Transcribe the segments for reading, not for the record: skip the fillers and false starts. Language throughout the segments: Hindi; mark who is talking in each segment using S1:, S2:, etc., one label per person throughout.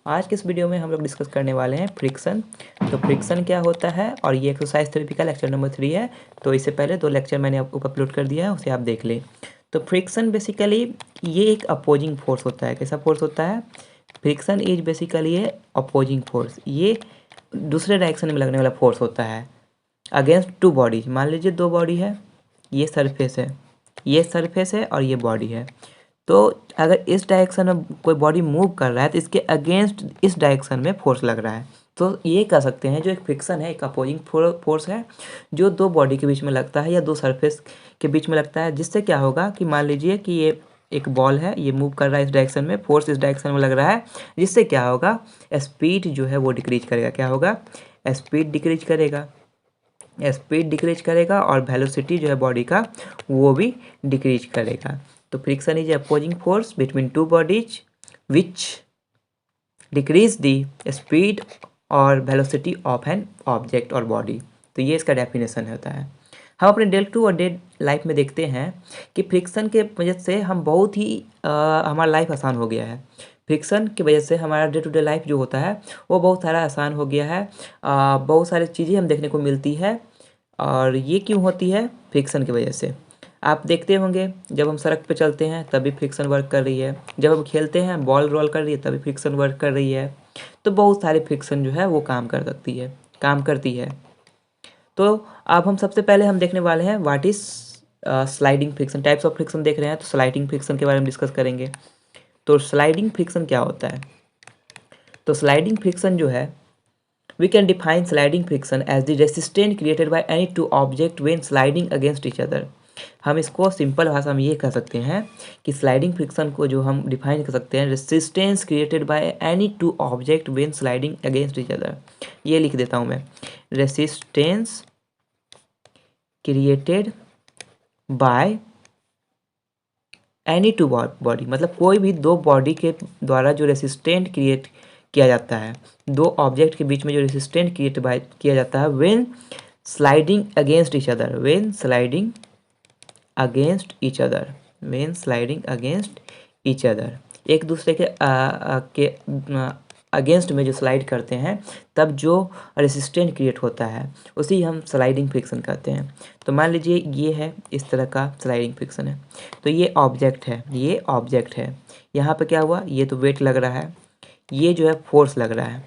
S1: आज के इस वीडियो में हम लोग डिस्कस करने वाले हैं फ्रिक्शन। तो फ्रिक्शन क्या होता है, और ये एक्सरसाइज थेरेपी का लेक्चर नंबर 3 है। तो इससे पहले 2 लेक्चर मैंने आपको अपलोड कर दिया है, उसे आप देख लें। तो फ्रिक्शन बेसिकली ये एक अपोजिंग फोर्स होता है। कैसा फोर्स होता है? Friction is basically A opposing force. ये दूसरे डायरेक्शन में लगने वाला फोर्स होता है अगेंस्ट टू बॉडीज। मान लीजिए 2 बॉडी है, ये सरफेस है और ये बॉडी है। तो अगर इस डायरेक्शन में कोई बॉडी मूव कर रहा है तो इसके अगेंस्ट इस डायरेक्शन में फोर्स लग रहा है। तो ये कह सकते हैं जो एक फ्रिक्शन है, एक अपोजिंग फोर्स है जो 2 बॉडी के बीच में लगता है या 2 सरफेस के बीच में लगता है। जिससे क्या होगा कि मान लीजिए कि ये एक बॉल है, ये मूव कर रहा है इस डायरेक्शन में, फोर्स इस डायरेक्शन में लग रहा है। जिससे क्या होगा, स्पीड जो है वो डिक्रीज करेगा। क्या होगा? स्पीड डिक्रीज करेगा और वेलोसिटी जो है बॉडी का वो भी डिक्रीज करेगा। तो friction is opposing force between 2 bodies which decrease the speed और वेलोसिटी ऑफ एन ऑब्जेक्ट और बॉडी। तो ये इसका डेफिनेशन होता है। हम अपने डे टू और डे लाइफ में देखते हैं कि फ्रिक्शन के वजह से हम बहुत ही हमारा लाइफ आसान हो गया है। फ्रिक्शन की वजह से हमारा डे टू डे लाइफ जो होता है वो बहुत सारा आसान हो गया है। बहुत सारी चीज़ें हम देखने को मिलती है। और ये क्यों होती है? फ्रिक्शन की वजह से। आप देखते होंगे जब हम सड़क पे चलते हैं तभी फ्रिक्शन वर्क कर रही है, जब हम खेलते हैं बॉल रोल कर रही है तभी फ्रिक्शन वर्क कर रही है। तो बहुत सारे फ्रिक्शन जो है वो काम करती है। तो अब हम सबसे पहले हम देखने वाले हैं what is sliding friction. Types of friction देख रहे हैं तो स्लाइडिंग फ्रिक्शन के बारे में डिस्कस करेंगे। तो स्लाइडिंग फ्रिक्शन क्या होता है? तो स्लाइडिंग फ्रिक्शन जो है, we can define sliding friction as the resistance created by any two object when sliding against each other। हम इसको सिंपल भाषा में ये कह सकते हैं कि स्लाइडिंग फ्रिक्शन को जो हम डिफाइन कर सकते हैं, resistance created by any two object when sliding against each other. ये लिख देता हूँ मैं, resistance created by any two body, मतलब कोई भी 2 बॉडी के द्वारा जो रेसिस्टेंट क्रिएट किया जाता है, 2 ऑब्जेक्ट के बीच में जो रेसिस्टेंट क्रिएट किया जाता है when sliding against each other, when sliding against each other, एक दूसरे के अगेंस्ट में जो स्लाइड करते हैं तब जो रेसिस्टेंट क्रिएट होता है उसी हम स्लाइडिंग फ्रिक्शन कहते हैं। तो मान लीजिए ये है, इस तरह का स्लाइडिंग फ्रिक्शन है। तो ये ऑब्जेक्ट है, यहाँ पे क्या हुआ, ये तो वेट लग रहा है, ये जो है फोर्स लग रहा है,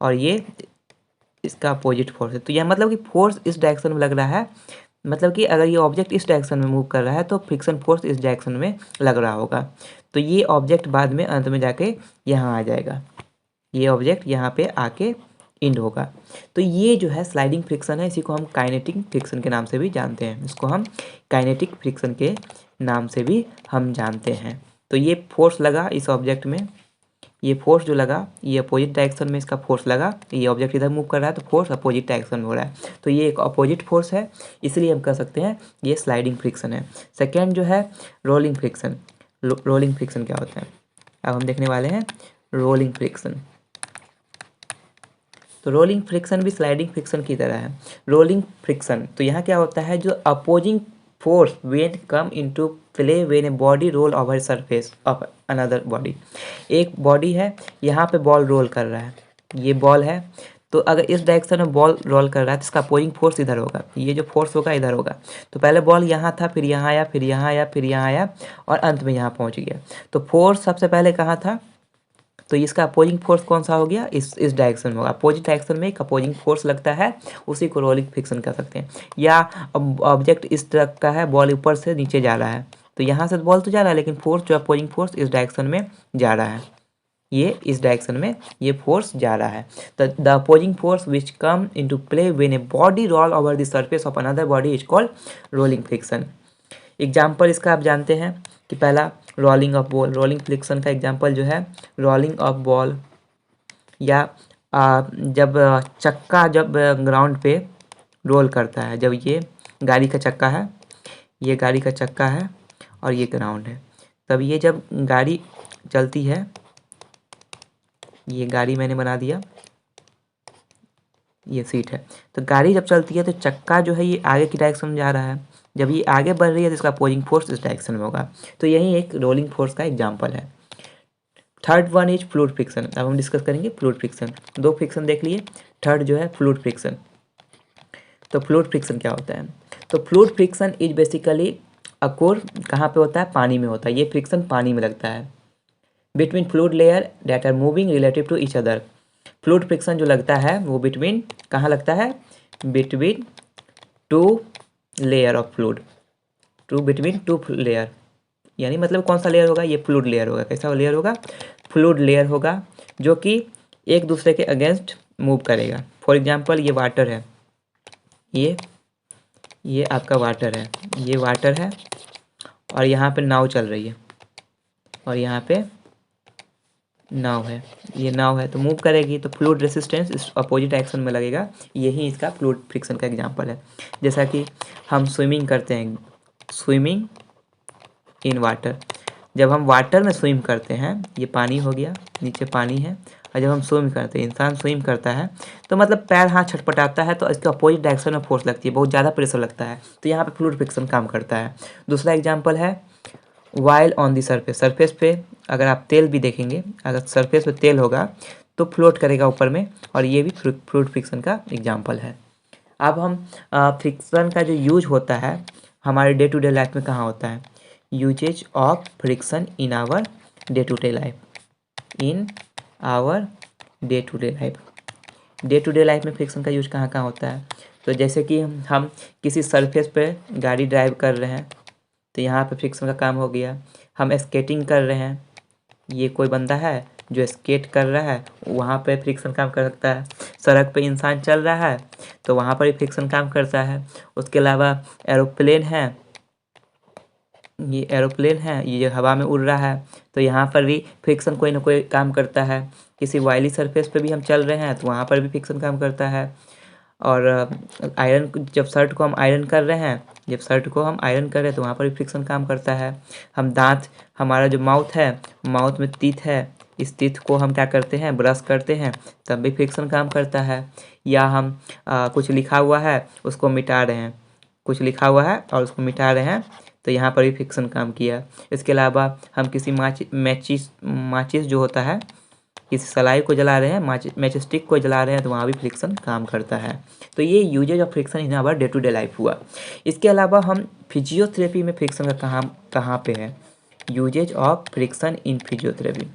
S1: और ये इसका अपोजिट फोर्स है। तो यह मतलब कि फोर्स इस डायरेक्शन में लग रहा है, मतलब कि अगर ये ऑब्जेक्ट इस डायरेक्शन में मूव कर रहा है तो फ्रिक्शन फोर्स इस डायरेक्शन में लग रहा होगा। तो ये ऑब्जेक्ट बाद में अंत में जाके यहाँ आ जाएगा, ये ऑब्जेक्ट यहाँ पे आके इंड होगा। तो ये जो है स्लाइडिंग फ्रिक्शन है, इसी को हम काइनेटिक फ्रिक्शन के नाम से भी जानते हैं। तो ये फोर्स लगा इस ऑब्जेक्ट में, ये फोर्स जो लगा ये अपोजिट डायरेक्शन में इसका फोर्स लगा, ये ऑब्जेक्ट इधर मूव कर रहा है तो फोर्स अपोजिट डायरेक्शन में हो रहा है। तो ये एक अपोजिट फोर्स है, इसलिए हम कह सकते हैं ये स्लाइडिंग फ्रिक्शन है। सेकेंड जो है रोलिंग फ्रिक्शन। रोलिंग फ्रिक्शन क्या होता है? अब हम देखने वाले हैं रोलिंग फ्रिक्शन। तो रोलिंग फ्रिक्शन भी स्लाइडिंग फ्रिक्शन की तरह है। रोलिंग फ्रिक्शन, तो यहाँ क्या होता है, जो opposing force when come into play when a body roll over surface of another body. एक बॉडी है, यहाँ पे बॉल रोल कर रहा है, ये बॉल है। तो अगर इस डायरेक्शन में बॉल रोल कर रहा है तो इसका अपोजिंग फोर्स इधर होगा, ये जो फोर्स होगा इधर होगा। तो पहले बॉल यहाँ था, फिर यहाँ आया, फिर यहाँ आया, फिर यहाँ आया और अंत में यहाँ पहुँच गया। तो फोर्स सबसे पहले कहाँ था? तो इसका अपोजिंग फोर्स कौन सा हो गया? इस डायरेक्शन में होगा। अपोजिट डायरेक्शन में एक अपोजिंग फोर्स लगता है, उसी को रोलिंग फ्रिक्शन कह सकते हैं। या ऑब्जेक्ट इस तरह का है, बॉल ऊपर से नीचे जा रहा है, तो यहाँ से बॉल तो जा रहा है लेकिन फोर्स जो अपोजिंग फोर्स इस डायरेक्शन में जा रहा है, ये इस डायरेक्शन में ये फोर्स जा रहा है। तो the opposing force which come into play when a body roll over the surface of another body is called rolling friction. Example इसका आप जानते हैं कि पहला rolling of ball. Rolling friction का एग्जांपल जो है रोलिंग ऑफ बॉल, या जब चक्का जब ग्राउंड पे रोल करता है, जब ये गाड़ी का चक्का है, ये गाड़ी का चक्का है और ये ग्राउंड है, तब ये जब गाड़ी चलती है, ये गाड़ी मैंने बना दिया, ये सीट है। तो गाड़ी जब चलती है तो चक्का जो है ये आगे की डायरेक्शन में जा रहा है, जब ये आगे बढ़ रही है तो इसका अपोजिंग फोर्स इस डायरेक्शन में होगा। तो यही एक रोलिंग फोर्स का एग्जांपल है। Third one is fluid friction. अब हम डिस्कस करेंगे फ्लूइड फ्रिक्शन। दो फ्रिक्शन देख लिए, थर्ड जो है फ्लूइड फ्रिक्शन। तो फ्लूइड फ्रिक्शन क्या होता है? तो fluid friction is basically acore कहाँ पे होता है? पानी में होता है। ये फ्रिक्शन पानी में लगता है between fluid layer that are moving relative to each other. Fluid friction जो लगता है वो बिटवीन कहाँ लगता है? Between two layer of fluid, between two layer, यानी मतलब कौन सा लेयर होगा? ये फ्लूइड लेयर होगा। कैसा लेयर होगा? फ्लूइड लेयर होगा जो कि एक दूसरे के अगेंस्ट मूव करेगा। फॉर एग्जांपल ये वाटर है, ये आपका वाटर है, ये वाटर है और यहाँ पे नाव चल रही है और यहाँ पे नाव है, ये नाव है तो मूव करेगी, तो फ्लूइड रेसिस्टेंस इस अपोजिट एक्शन में लगेगा। यही इसका फ्लूइड फ्रिक्शन का एग्जांपल है। जैसा कि हम स्विमिंग करते हैं, स्विमिंग इन वाटर, जब हम वाटर में स्विम करते हैं, ये पानी हो गया, नीचे पानी है, और जब हम स्विम करते हैं, इंसान स्विम करता है तो मतलब पैर हाथ छटपटाता है तो इसके अपोजिट डायरेक्शन में फोर्स लगती है, बहुत ज़्यादा प्रेशर लगता है, तो यहाँ पे फ्लूइड फ्रिक्शन काम करता है। दूसरा एग्जांपल है while on the surface. Surface पे अगर आप तेल भी देखेंगे, अगर सरफेस पे तेल होगा तो फ्लोट करेगा ऊपर में, और ये भी फ्लूइड फ्रिक्शन का एग्जांपल है। अब हम फ्रिक्शन का जो यूज होता है हमारे डे टू डे लाइफ में कहाँ होता है? Usages of friction in our day to day life, in our day to day life. Day to day life में फ्रिक्शन का यूज कहाँ कहाँ होता है? तो जैसे कि हम किसी सरफेस पे गाड़ी ड्राइव कर रहे हैं तो यहाँ पे फ्रिक्शन का काम हो गया। हम स्केटिंग कर रहे हैं, ये कोई बंदा है जो स्केट कर रहा है, वहाँ पे फ्रिक्शन काम कर सकता है। सड़क पे इंसान चल रहा है तो वहाँ पर भी फ्रिक्शन काम करता है। उसके अलावा एरोप्लेन है, ये एरोप्लेन है, ये हवा में उड़ रहा है तो यहाँ पर भी फ्रिक्शन कोई ना कोई काम करता है। किसी वायली सरफेस पे भी हम चल रहे हैं तो वहाँ पर भी फ्रिक्शन काम करता है। और आयरन, जब शर्ट को हम आयरन कर रहे हैं, जब शर्ट को हम आयरन कर रहे हैं तो वहाँ पर भी फ्रिक्शन काम करता है। हम दांत, हमारा जो माउथ है, माउथ में टीथ है, इस टीथ को हम क्या करते हैं? ब्रश करते हैं, तब भी फ्रिक्शन काम करता है। या हम कुछ लिखा हुआ है उसको मिटा रहे हैं, कुछ लिखा हुआ है और उसको मिटा रहे हैं तो यहाँ पर भी फ्रिक्शन काम किया। इसके अलावा हम किसी माचिस जो होता है, किसी सलाई को जला रहे हैं, मैच स्टिक को जला रहे हैं तो वहाँ भी फ्रिक्शन काम करता है। तो ये usages of friction in our day to day life हुआ। इसके अलावा हम फिजियोथेरेपी में फ्रिक्शन का कहाँ पे है? Usages of friction in physiotherapy.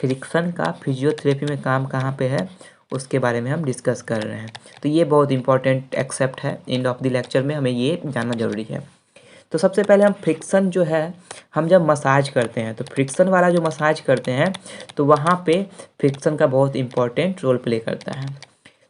S1: Friction का फिजियोथेरेपी में काम कहाँ पे है उसके बारे में हम डिस्कस कर रहे हैं। तो ये बहुत इंपॉर्टेंट एक्सेप्ट है, एंड ऑफ द लेक्चर में हमें ये जानना जरूरी है। तो सबसे पहले हम फ्रिक्शन जो है, हम जब मसाज करते हैं तो फ्रिक्शन वाला जो मसाज करते हैं तो वहाँ पे फ्रिक्शन का बहुत इंपॉर्टेंट रोल प्ले करता है।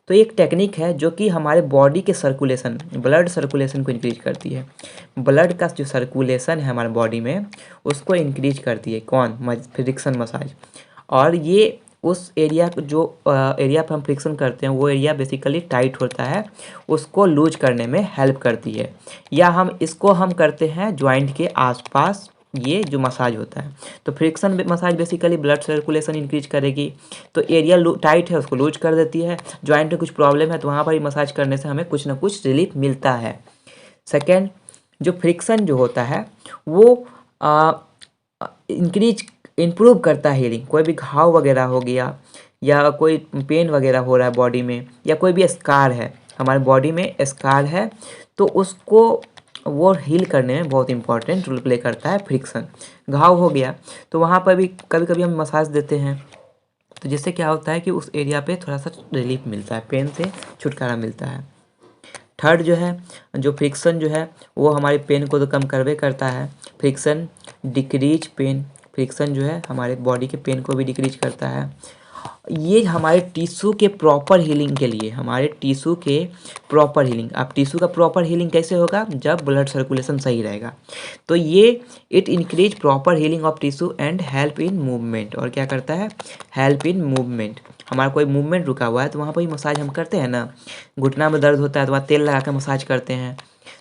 S1: तो एक टेक्निक है जो कि हमारे बॉडी के सर्कुलेशन, ब्लड सर्कुलेशन को इंक्रीज करती है। ब्लड का जो सर्कुलेशन है हमारे बॉडी में उसको इंक्रीज करती है। कौन? Friction massage. और ये उस एरिया जो एरिया पर हम फ्रिक्शन करते हैं वो एरिया बेसिकली टाइट होता है, उसको लूज करने में हेल्प करती है। या हम इसको हम करते हैं जॉइंट के आसपास, ये जो मसाज होता है। तो friction massage basically blood circulation increase करेगी, तो एरिया टाइट है उसको लूज कर देती है। जॉइंट में कुछ प्रॉब्लम है तो वहाँ पर ही मसाज करने से हमें कुछ ना कुछ रिलीफ मिलता है। सेकेंड, जो फ्रिक्शन जो होता है वो इम्प्रूव करता है हीलिंग। कोई भी घाव वगैरह हो गया या कोई पेन वगैरह हो रहा है बॉडी में, या कोई भी स्कार है, हमारे बॉडी में स्कार है तो उसको वो हील करने में बहुत इंपॉर्टेंट रोल प्ले करता है फ्रिक्शन। घाव हो गया तो वहाँ पर भी कभी कभी हम मसाज देते हैं तो जिससे क्या होता है कि उस एरिया पे थोड़ा सा रिलीफ मिलता है, पेन से छुटकारा मिलता है। थर्ड जो है, जो फ्रिक्शन जो है वो हमारे पेन को तो कम करवे करता है। फ्रिक्शन डिक्रीज पेन, फ्रिक्शन जो है हमारे बॉडी के पेन को भी डिक्रीज करता है। ये हमारे टिश्यू के प्रॉपर हीलिंग के लिए, हमारे टिश्यू के प्रॉपर हीलिंग। अब टिश्यू का प्रॉपर हीलिंग कैसे होगा? जब ब्लड सर्कुलेशन सही रहेगा। तो ये it increase proper healing of tissue and help in movement. और क्या करता है? Help in movement. हमारा कोई मूवमेंट रुका हुआ है तो वहाँ पर ही मसाज हम करते हैं ना, घुटना में दर्द होता है तो वहाँ तेल लगा कर मसाज करते हैं।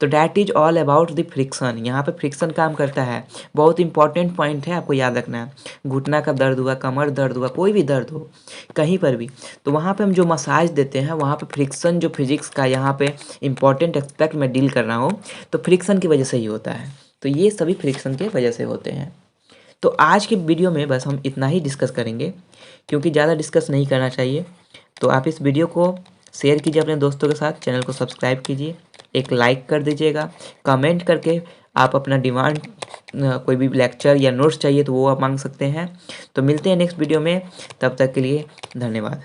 S1: तो that is all about the friction. यहाँ पे फ्रिक्शन काम करता है। बहुत इंपॉर्टेंट पॉइंट है, आपको याद रखना है। घुटना का दर्द हुआ, कमर दर्द हुआ, कोई भी दर्द हो कहीं पर भी, तो वहाँ पे हम जो मसाज देते हैं वहाँ पे फ्रिक्शन, जो फिजिक्स का यहाँ पे इंपॉर्टेंट एस्पेक्ट में डील कर रहा हूँ, तो फ्रिक्शन की वजह से ही होता है। तो ये सभी फ्रिक्शन के वजह से होते हैं। तो आज के वीडियो में बस हम इतना ही डिस्कस करेंगे, क्योंकि ज़्यादा डिस्कस नहीं करना चाहिए। तो आप इस वीडियो को शेयर कीजिए अपने दोस्तों के साथ, चैनल को सब्सक्राइब कीजिए, एक लाइक कर दीजिएगा, कमेंट करके आप अपना डिमांड कोई भी लेक्चर या नोट्स चाहिए तो वो आप मांग सकते हैं। तो मिलते हैं नेक्स्ट वीडियो में, तब तक के लिए धन्यवाद।